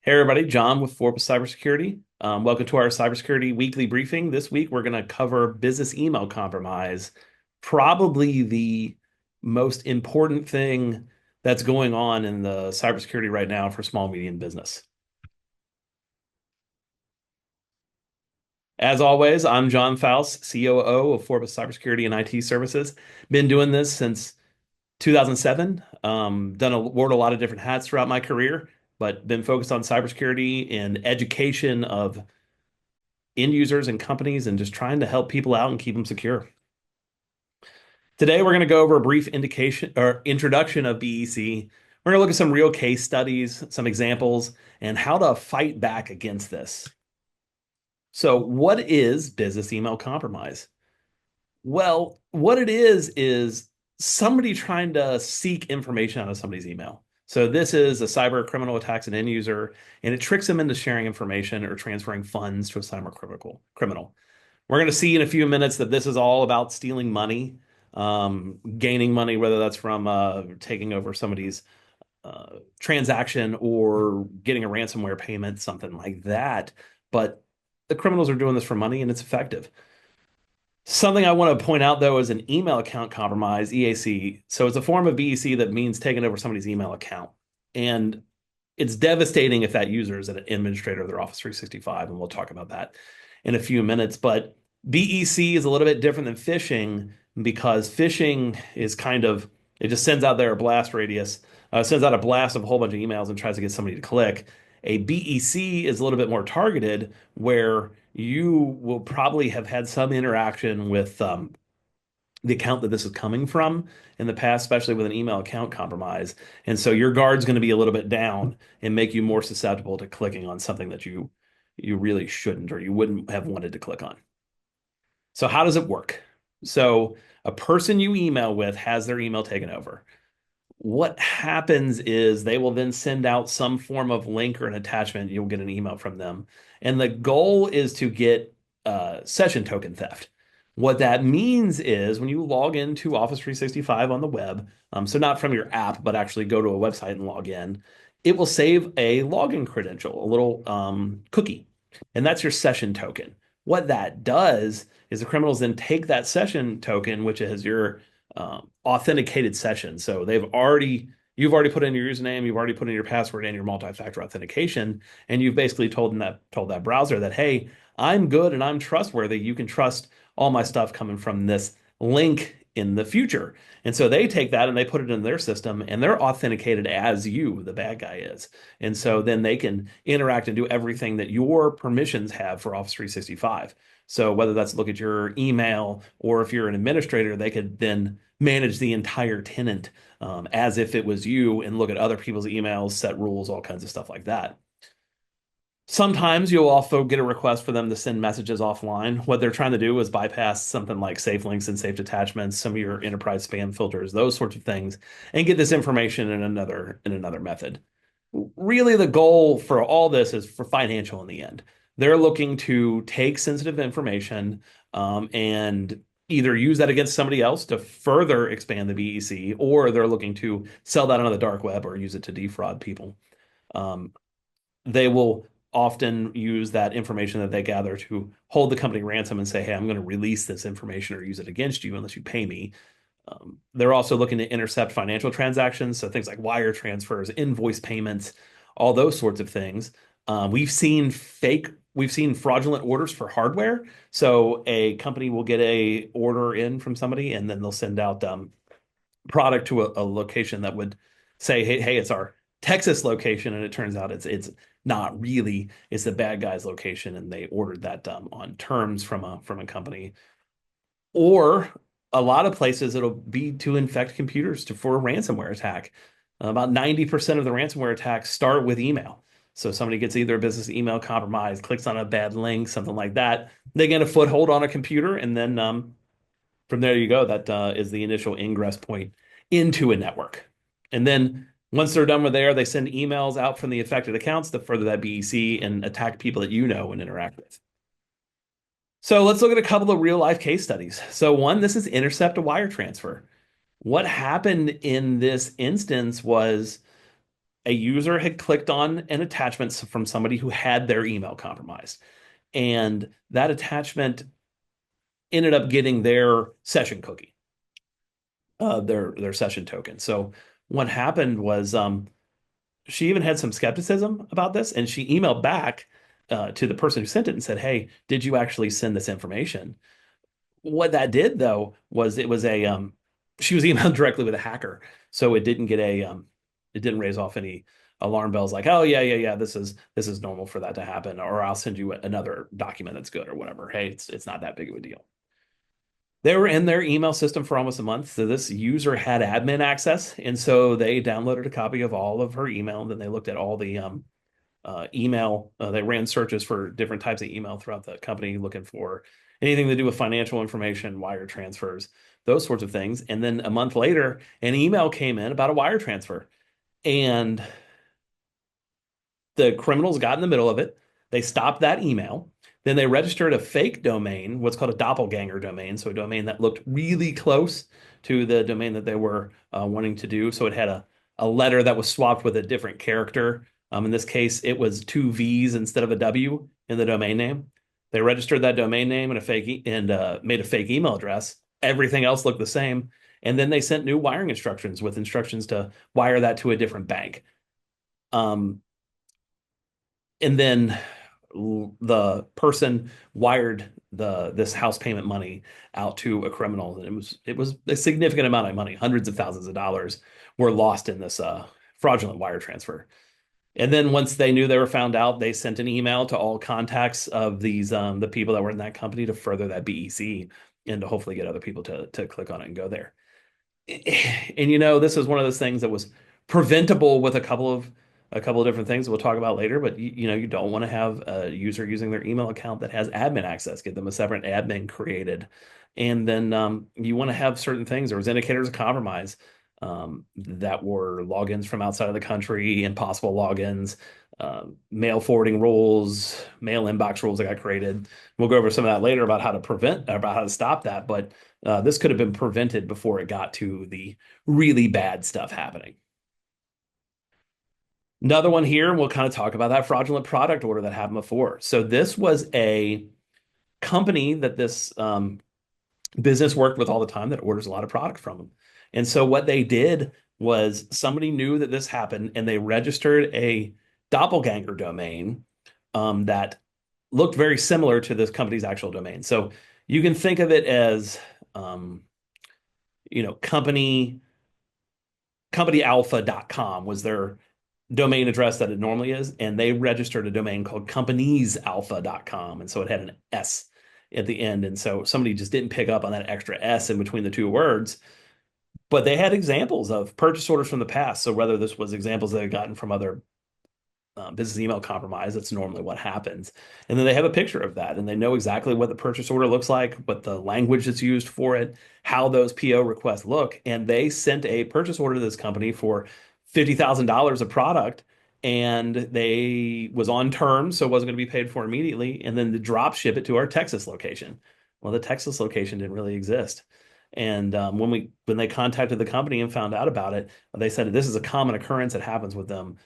Hey everybody, John with Forbes Cybersecurity. Welcome to our cybersecurity weekly briefing. This week we're going to cover business email compromise, probably the most important thing that's going on in the cybersecurity right now for small medium business. As always, I'm John Faust, COO of Forbes Cybersecurity and IT Services. Been doing this since 2007. Wore a lot of different hats throughout my career, but been focused on cybersecurity and education of end users and companies and just trying to help people out and keep them secure. Today, we're going to go over a brief indication or introduction of BEC. We're going to look at some real case studies, some examples, and how to fight back against this. So, what is business email compromise? Well, what it is somebody trying to seek information out of somebody's email. So this is a cyber criminal attacks an end user, and it tricks them into sharing information or transferring funds to a cyber criminal. We're going to see in a few minutes that this is all about stealing money, gaining money, whether that's from taking over somebody's transaction or getting a ransomware payment, something like that. But the criminals are doing this for money and it's effective. Something I want to point out though is an email account compromise, EAC. So it's a form of BEC that means taking over somebody's email account. And it's devastating if that user is an administrator of their Office 365, and we'll talk about that in a few minutes. But BEC is a little bit different than phishing because phishing is it just sends out there a blast radius, sends out a blast of a whole bunch of emails and tries to get somebody to click. A BEC is a little bit more targeted, where you will probably have had some interaction with the account that this is coming from in the past, especially with an email account compromise. And so your guard's going to be a little bit down and make you more susceptible to clicking on something that you really shouldn't or you wouldn't have wanted to click on. So how does it work? So a person you email with has their email taken over. What happens is they will then send out some form of link or an attachment. You'll get an email from them. And the goal is to get session token theft. What that means is when you log into Office 365 on the web, so not from your app, but actually go to a website and log in, it will save a login credential, a little cookie, and that's your session token. What that does is the criminals then take that session token, which is your authenticated session. So you've already put in your username, you've already put in your password and your multi-factor authentication, and you've basically told that browser that, hey, I'm good and I'm trustworthy. You can trust all my stuff coming from this link in the future. And so they take that and they put it in their system and they're authenticated as you, the bad guy is. And so then they can interact and do everything that your permissions have for Office 365. So whether that's look at your email or if you're an administrator, they could then manage the entire tenant as if it was you and look at other people's emails, set rules, all kinds of stuff like that. Sometimes you'll also get a request for them to send messages offline. What they're trying to do is bypass something like safe links and safe attachments, some of your enterprise spam filters, those sorts of things, and get this information in another method. Really, the goal for all this is for financial in the end. They're looking to take sensitive information and either use that against somebody else to further expand the BEC, or they're looking to sell that on the dark web or use it to defraud people. They will often use that information that they gather to hold the company ransom and say, hey, I'm going to release this information or use it against you unless you pay me. They're also looking to intercept financial transactions, so things like wire transfers, invoice payments, all those sorts of things. We've seen fraudulent orders for hardware. So a company will get a order in from somebody, and then they'll send out product to a location that would say, hey, it's our Texas location, and it turns out it's not really. It's the bad guy's location, and they ordered that on terms from a company. Or a lot of places it'll be to infect computers for a ransomware attack. About 90% of the ransomware attacks start with email. So somebody gets either a business email compromise, clicks on a bad link, something like that. They get a foothold on a computer, and then from there you go. That is the initial ingress point into a network. And then once they're done with there, they send emails out from the affected accounts to further that BEC and attack people that you know and interact with. So let's look at a couple of real life case studies. So one, this is intercept a wire transfer. What happened in this instance was a user had clicked on an attachment from somebody who had their email compromised. And that attachment ended up getting their session cookie, their session token. So what happened was she even had some skepticism about this, and she emailed back to the person who sent it and said, "Hey, did you actually send this information?" What that did though was it was a she was emailed directly with a hacker, so it didn't raise off any alarm bells like, oh yeah, this is normal for that to happen, or I'll send you another document that's good or whatever. Hey, it's not that big of a deal. They were in their email system for almost a month, so this user had admin access, and so they downloaded a copy of all of her email. And then they looked at all the email. They ran searches for different types of email throughout the company, looking for anything to do with financial information, wire transfers, those sorts of things. And then a month later, an email came in about a wire transfer, and the criminals got in the middle of it. They stopped that email. Then they registered a fake domain, what's called a doppelganger domain. So a domain that looked really close to the domain that they were wanting to do. So it had a letter that was swapped with a different character. In this case, it was two V's instead of a W in the domain name. They registered that domain name and made a fake email address. Everything else looked the same. And then they sent new wiring instructions with instructions to wire that to a different bank. Um, and then the person wired this house payment money out to a criminal, and it was a significant amount of money, hundreds of thousands of dollars were lost in this fraudulent wire transfer. And then once they knew they were found out, they sent an email to all contacts of these the people that were in that company to further that BEC and to hopefully get other people to click on it and go there. And this is one of those things that was preventable with a couple of different things we'll talk about later. But you don't want to have a user using their email account that has admin access. Get them a separate admin created, and then you want to have certain things. There was indicators of compromise that were logins from outside of the country, impossible logins, mail forwarding rules, mail inbox rules that got created. We'll go over some of that later about how to stop that. But this could have been prevented before it got to the really bad stuff happening. Another one here, and we'll kind of talk about that fraudulent product order that happened before. So this was a company that this business worked with all the time that orders a lot of product from them. And so what they did was somebody knew that this happened, and they registered a doppelganger domain that looked very similar to this company's actual domain. So you can think of it as companyalpha.com was their domain address that it normally is, and they registered a domain called companiesalpha.com, and so it had an S at the end, and so somebody just didn't pick up on that extra S in between the two words. But they had examples of purchase orders from the past. So whether this was examples they had gotten from other business email compromise, that's normally what happens. And then they have a picture of that, and they know exactly what the purchase order looks like, what the language that's used for it, how those PO requests look. And they sent a purchase order to this company for $50,000 of product, and they was on terms, so it wasn't going to be paid for immediately. And then the drop ship it to our Texas location. Well, the Texas location didn't really exist. And when they contacted the company and found out about it, they said this is a common occurrence that happens with them.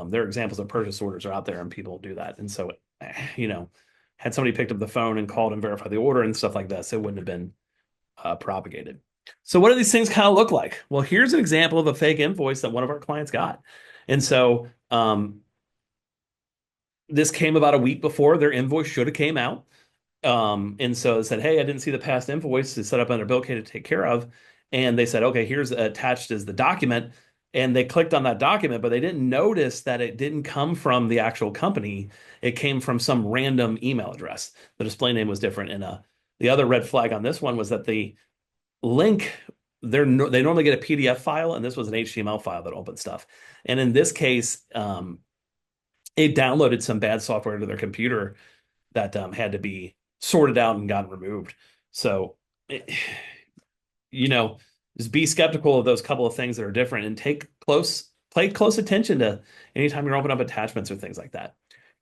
Their examples of purchase orders are out there, and people do that. And so, had somebody picked up the phone and called and verified the order and stuff like this, it wouldn't have been propagated. So what do these things kind of look like? Well, here's an example of a fake invoice that one of our clients got. And so this came about a week before their invoice should have came out. And so it said, hey, I didn't see the past invoice to set up under bill to take care of. And they said, okay, here's attached as the document. And they clicked on that document, but they didn't notice that it didn't come from the actual company. It came from some random email address. The display name was different. And the other red flag on this one was that the link, they normally get a PDF file, and this was an HTML file that opened stuff. And in this case, it downloaded some bad software to their computer that had to be sorted out and gotten removed. So, just be skeptical of those couple of things that are different, and play close attention to anytime you're opening up attachments or things like that.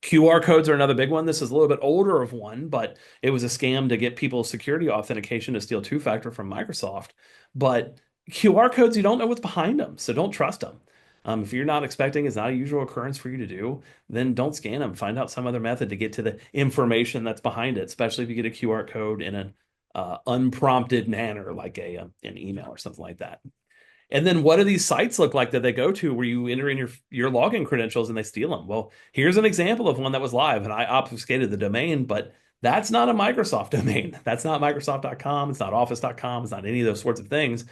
QR codes are another big one. This is a little bit older of one, but it was a scam to get people security authentication to steal two-factor from Microsoft. But QR codes, you don't know what's behind them, so don't trust them. If you're not expecting, it's not a usual occurrence for you to do, then don't scan them. Find out some other method to get to the information that's behind it, especially if you get a QR code in an unprompted manner, like an email or something like that. And then what do these sites look like that they go to where you enter in your login credentials and they steal them? Well, here's an example of one that was live, and I obfuscated the domain, but that's not a Microsoft domain. That's not Microsoft.com. It's not Office.com. It's not any of those sorts of things.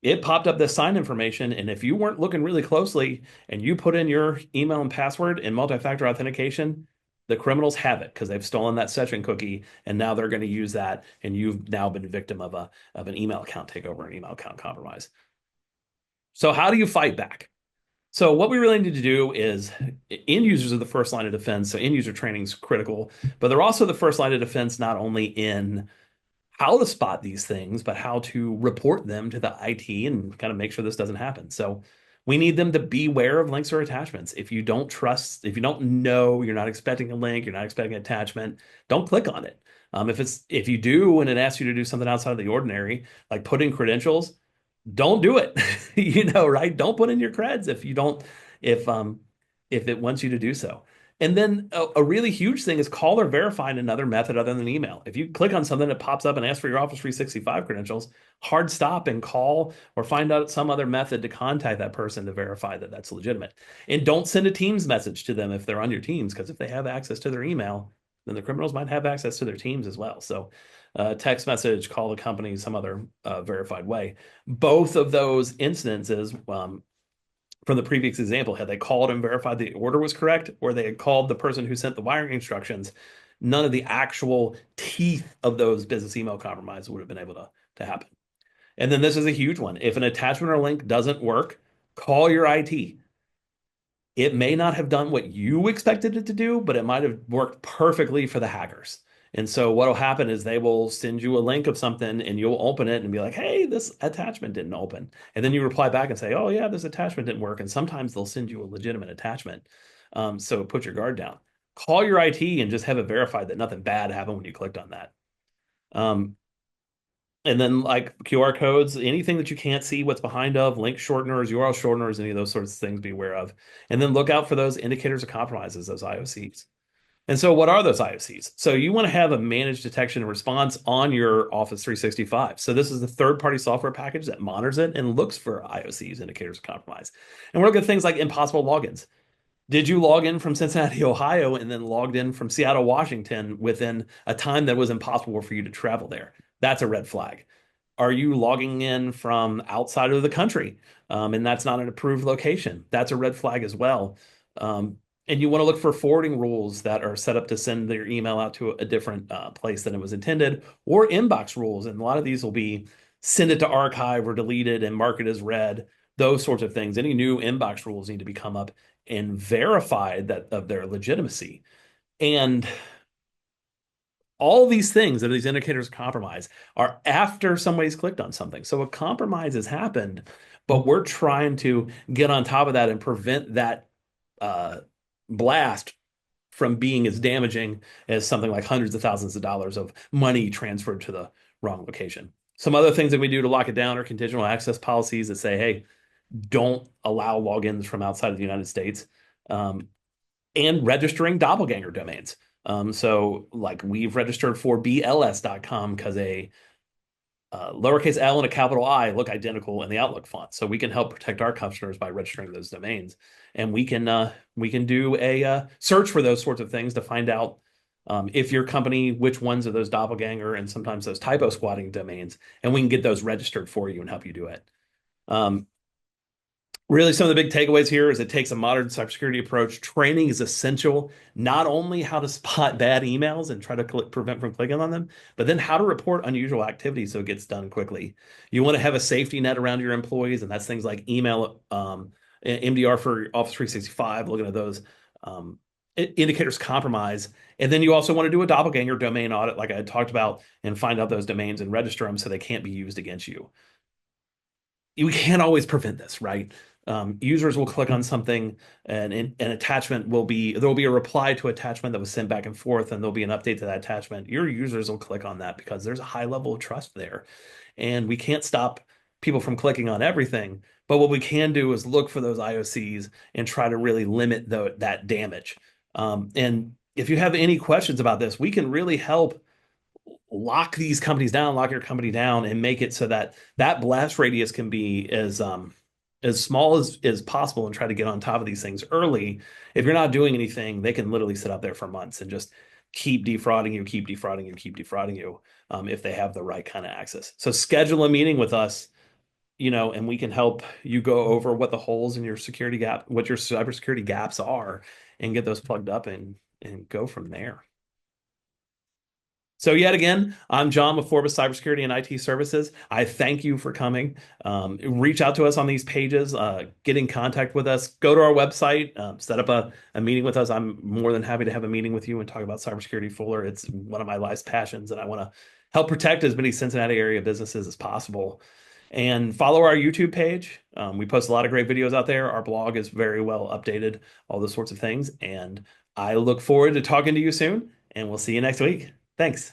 It popped up this sign information, and if you weren't looking really closely and you put in your email and password in multi-factor authentication, the criminals have it because they've stolen that session cookie, and now they're going to use that, and you've now been a victim of an email account takeover, an email account compromise. So how do you fight back? So what we really need to do is end users are the first line of defense. So end user training is critical, but they're also the first line of defense, not only in how to spot these things, but how to report them to the IT and kind of make sure this doesn't happen. So we need them to beware of links or attachments. If you don't trust, if you don't know, you're not expecting a link, you're not expecting an attachment, don't click on it. If you do and it asks you to do something outside of the ordinary, like put in credentials, don't do it. Right? Don't put in your creds if you don't if it wants you to do so. And then a really huge thing is call or verify in another method other than email. If you click on something that pops up and asks for your Office 365 credentials, hard stop and call or find out some other method to contact that person to verify that that's legitimate. And don't send a Teams message to them if they're on your Teams, because if they have access to their email, then the criminals might have access to their Teams as well. So text message, call the company some other verified way. Both of those instances, from the previous example, had they called and verified the order was correct, or they had called the person who sent the wiring instructions, none of the actual teeth of those business email compromises would have been able to happen. And then this is a huge one. If an attachment or link doesn't work, call your IT. It may not have done what you expected it to do, but it might have worked perfectly for the hackers. And so what'll happen is they will send you a link of something and you'll open it and be like, hey, this attachment didn't open. And then you reply back and say, oh yeah, this attachment didn't work. And sometimes they'll send you a legitimate attachment. So put your guard down. Call your IT and just have it verified that nothing bad happened when you clicked on that. And then like QR codes, anything that you can't see what's behind of, link shorteners, URL shorteners, any of those sorts of things, be aware of. And then look out for those indicators of compromises, those IOCs. And so what are those IOCs? So you want to have a managed detection and response on your Office 365. So this is the third-party software package that monitors it and looks for IOCs, indicators of compromise. And we're looking at things like impossible logins. Did you log in from Cincinnati, Ohio, and then logged in from Seattle, Washington within a time that was impossible for you to travel there? That's a red flag. Are you logging in from outside of the country, and that's not an approved location? That's a red flag as well. And you want to look for forwarding rules that are set up to send your email out to a different place than it was intended, or inbox rules. And a lot of these will be send it to archive or deleted and mark it as read, those sorts of things. Any new inbox rules need to be come up and verified that of their legitimacy. And all these things that are these indicators of compromise are after somebody's clicked on something. So a compromise has happened, but we're trying to get on top of that and prevent that blast from being as damaging as something like hundreds of thousands of dollars of money transferred to the wrong location. Some other things that we do to lock it down are conditional access policies that say, hey, don't allow logins from outside of the United States, and registering doppelganger domains. So like we've registered for BLS.com because a lowercase L and a capital I look identical in the Outlook font. So we can help protect our customers by registering those domains. And we can do a search for those sorts of things to find out if your company, which ones are those doppelganger and sometimes those typo squatting domains, and we can get those registered for you and help you do it. Really, some of the big takeaways here is it takes a modern cybersecurity approach. Training is essential, not only how to spot bad emails and try to prevent from clicking on them, but then how to report unusual activity so it gets done quickly. You want to have a safety net around your employees, and that's things like email, MDR for Office 365, looking at those indicators compromise. And then you also want to do a doppelganger domain audit, like I had talked about, and find out those domains and register them so they can't be used against you. You can't always prevent this, right? Users will click on something and an attachment will be, there'll be a reply to attachment that was sent back and forth, and there'll be an update to that attachment. Your users will click on that because there's a high level of trust there. And we can't stop people from clicking on everything. But what we can do is look for those IOCs and try to really limit that damage. And if you have any questions about this, we can really help lock these companies down, lock your company down, and make it so that that blast radius can be as small as possible, and try to get on top of these things early. If you're not doing anything, they can literally sit out there for months and just keep defrauding you, keep defrauding you, keep defrauding you, if they have the right kind of access. So schedule a meeting with us, and we can help you go over what the holes in your security gap, what your cybersecurity gaps are, and get those plugged up and go from there. So yet again, I'm John with Forbes Cybersecurity and IT Services. I thank you for coming. Reach out to us on these pages. Get in contact with us. Go to our website. Set up a meeting with us. I'm more than happy to have a meeting with you and talk about cybersecurity fuller. It's one of my life's passions, and I want to help protect as many Cincinnati area businesses as possible. And follow our YouTube page. We post a lot of great videos out there. Our blog is very well updated, all those sorts of things. And I look forward to talking to you soon, and we'll see you next week. Thanks.